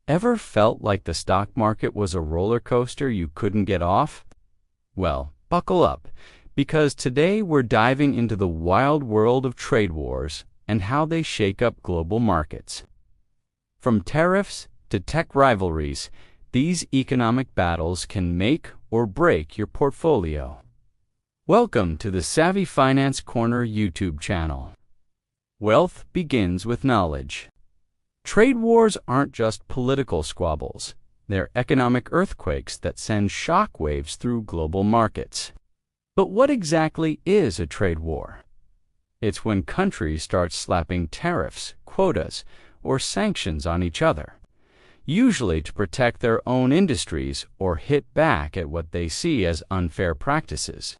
Ever felt like the stock market was a roller coaster you couldn't get off? Well, buckle up, because today we're diving into the wild world of trade wars and how they shake up global markets. From tariffs to tech rivalries, these economic battles can make or break your portfolio. Welcome to the Savvy Finance Corner YouTube channel. Wealth begins with knowledge. Trade wars aren't just political squabbles. They're economic earthquakes that send shockwaves through global markets. But what exactly is a trade war? It's when countries start slapping tariffs, quotas, or sanctions on each other, usually to protect their own industries or hit back at what they see as unfair practices.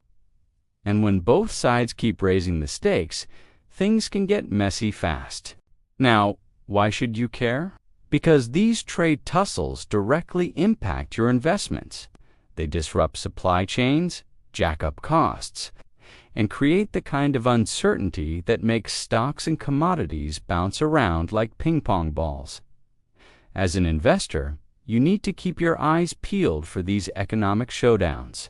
And when both sides keep raising the stakes, things can get messy fast. Now, why should you care? Because these trade tussles directly impact your investments. They disrupt supply chains, jack up costs, and create the kind of uncertainty that makes stocks and commodities bounce around like ping-pong balls. As an investor, you need to keep your eyes peeled for these economic showdowns.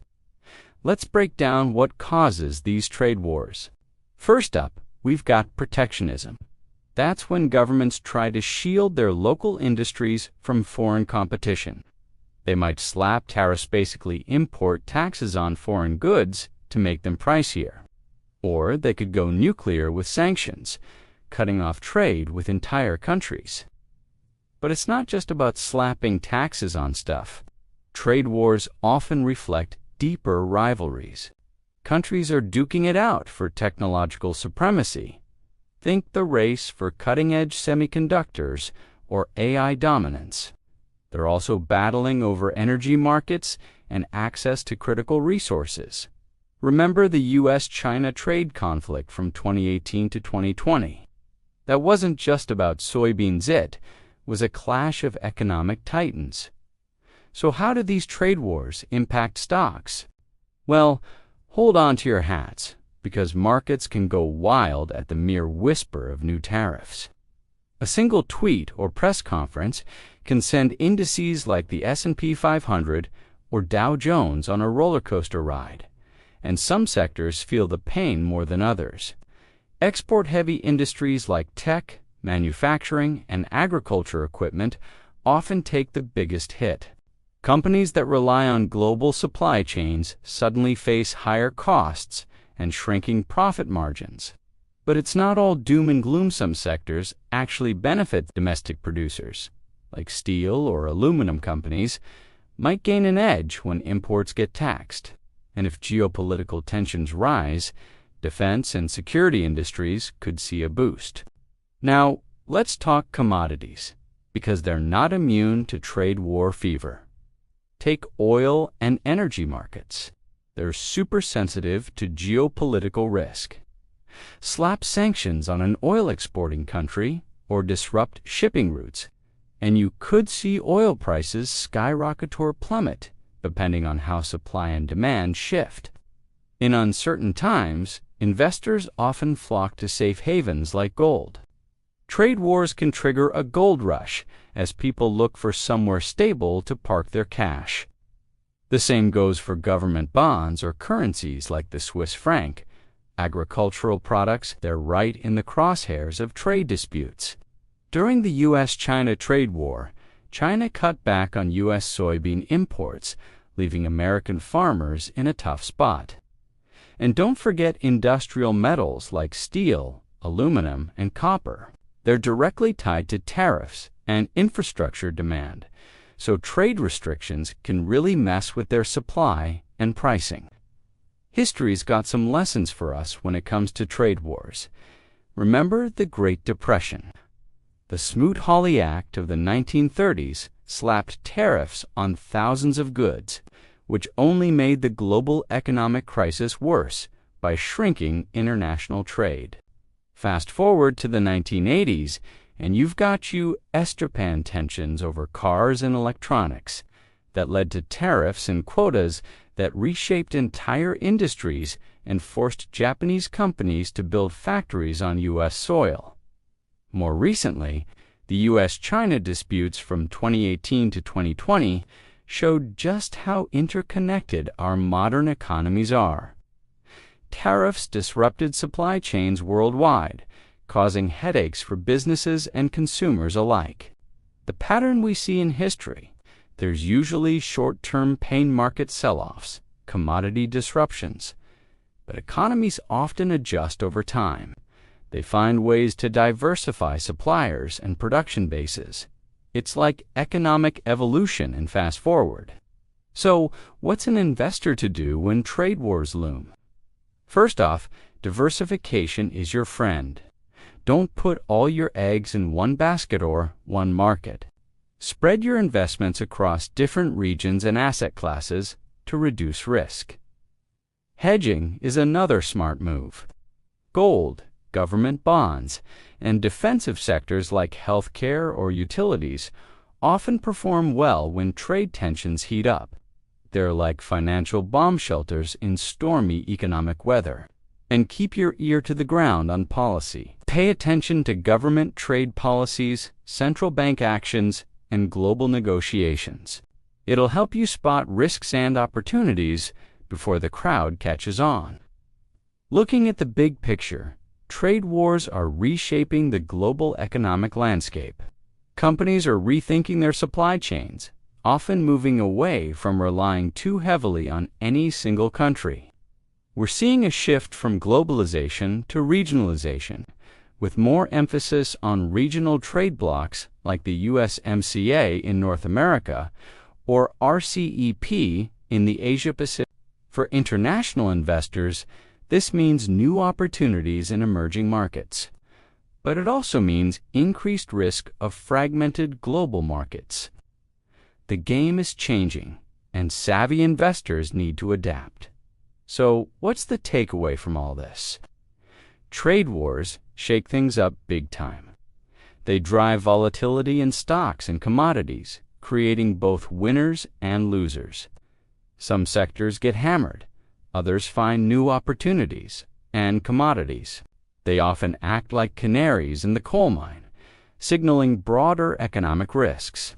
Let's break down what causes these trade wars. First up, we've got protectionism. That's when governments try to shield their local industries from foreign competition. They might slap tariffs, basically import taxes on foreign goods to make them pricier. Or they could go nuclear with sanctions, cutting off trade with entire countries. But it's not just about slapping taxes on stuff. Trade wars often reflect deeper rivalries. Countries are duking it out for technological supremacy. Think the race for cutting-edge semiconductors or AI dominance. They're also battling over energy markets and access to critical resources. Remember the U.S.-China trade conflict from 2018 to 2020. That wasn't just about soybeans, it was a clash of economic titans. So how do these trade wars impact stocks? Well, hold on to your hats, because markets can go wild at the mere whisper of new tariffs. A single tweet or press conference can send indices like the S&P 500 or Dow Jones on a roller coaster ride, and some sectors feel the pain more than others. Export-heavy industries like tech, manufacturing, and agriculture equipment often take the biggest hit. Companies that rely on global supply chains suddenly face higher costs and shrinking profit margins. But it's not all doom and gloom. Some sectors actually benefit. Domestic producers, like steel or aluminum companies, might gain an edge when imports get taxed. And if geopolitical tensions rise, defense and security industries could see a boost. Now, let's talk commodities, because they're not immune to trade war fever. Take oil and energy markets. They're super sensitive to geopolitical risk. Slap sanctions on an oil exporting country or disrupt shipping routes, and you could see oil prices skyrocket or plummet, depending on how supply and demand shift. In uncertain times, investors often flock to safe havens like gold. Trade wars can trigger a gold rush as people look for somewhere stable to park their cash. The same goes for government bonds or currencies like the Swiss franc. Agricultural products, they're right in the crosshairs of trade disputes. During the U.S.-China trade war, China cut back on U.S. soybean imports, leaving American farmers in a tough spot. And don't forget industrial metals like steel, aluminum, and copper. They're directly tied to tariffs and infrastructure demand, so trade restrictions can really mess with their supply and pricing. History's got some lessons for us when it comes to trade wars. Remember the Great Depression. The Smoot-Hawley Act of the 1930s slapped tariffs on thousands of goods, which only made the global economic crisis worse by shrinking international trade. Fast forward to the 1980s, and you've got Estopan tensions over cars and electronics that led to tariffs and quotas that reshaped entire industries and forced Japanese companies to build factories on U.S. soil. More recently, the The US-China disputes from 2018 to 2020 showed just how interconnected our modern economies are. Tariffs disrupted supply chains worldwide, causing headaches for businesses and consumers alike. The pattern we see in history: there's usually short-term pain market sell-offs, commodity disruptions, but economies often adjust over time. They find ways to diversify suppliers and production bases. It's like economic evolution and fast forward. So, what's an investor to do when trade wars loom? First off, diversification is your friend. Don't put all your eggs in one basket or one market. Spread your investments across different regions and asset classes to reduce risk. Hedging is another smart move. Gold, government bonds, and defensive sectors like healthcare or utilities often perform well when trade tensions heat up. They're like financial bomb shelters in stormy economic weather. And keep your ear to the ground on policy. Pay attention to government trade policies, central bank actions, and global negotiations. It'll help you spot risks and opportunities before the crowd catches on. Looking at the big picture, trade wars are reshaping the global economic landscape. Companies are rethinking their supply chains, often moving away from relying too heavily on any single country. We're seeing a shift from globalization to regionalization, with more emphasis on regional trade blocs like the USMCA in North America or RCEP in the Asia-Pacific. For international investors, this means new opportunities in emerging markets. But it also means increased risk of fragmented global markets. The game is changing, and savvy investors need to adapt. So, what's the takeaway from all this? Trade wars shake things up big time. They drive volatility in stocks and commodities, creating both winners and losers. Some sectors get hammered, others find new opportunities, and commodities. They often act like canaries in the coal mine, signaling broader economic risks.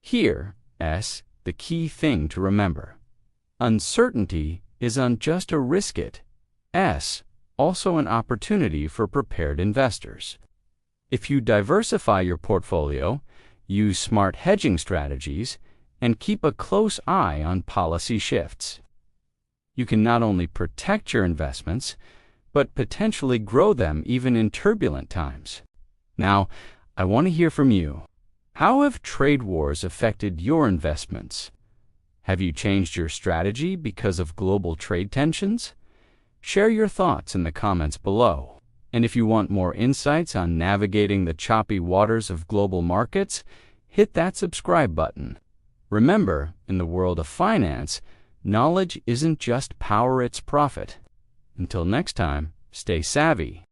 Here, the key thing to remember. Uncertainty isn't just a risk it, also an opportunity for prepared investors. If you diversify your portfolio, use smart hedging strategies, and keep a close eye on policy shifts, you can not only protect your investments, but potentially grow them even in turbulent times. Now, I want to hear from you. How have trade wars affected your investments? Have you changed your strategy because of global trade tensions? Share your thoughts in the comments below. And if you want more insights on navigating the choppy waters of global markets, hit that subscribe button. Remember, in the world of finance, knowledge isn't just power, it's profit. Until next time, stay savvy.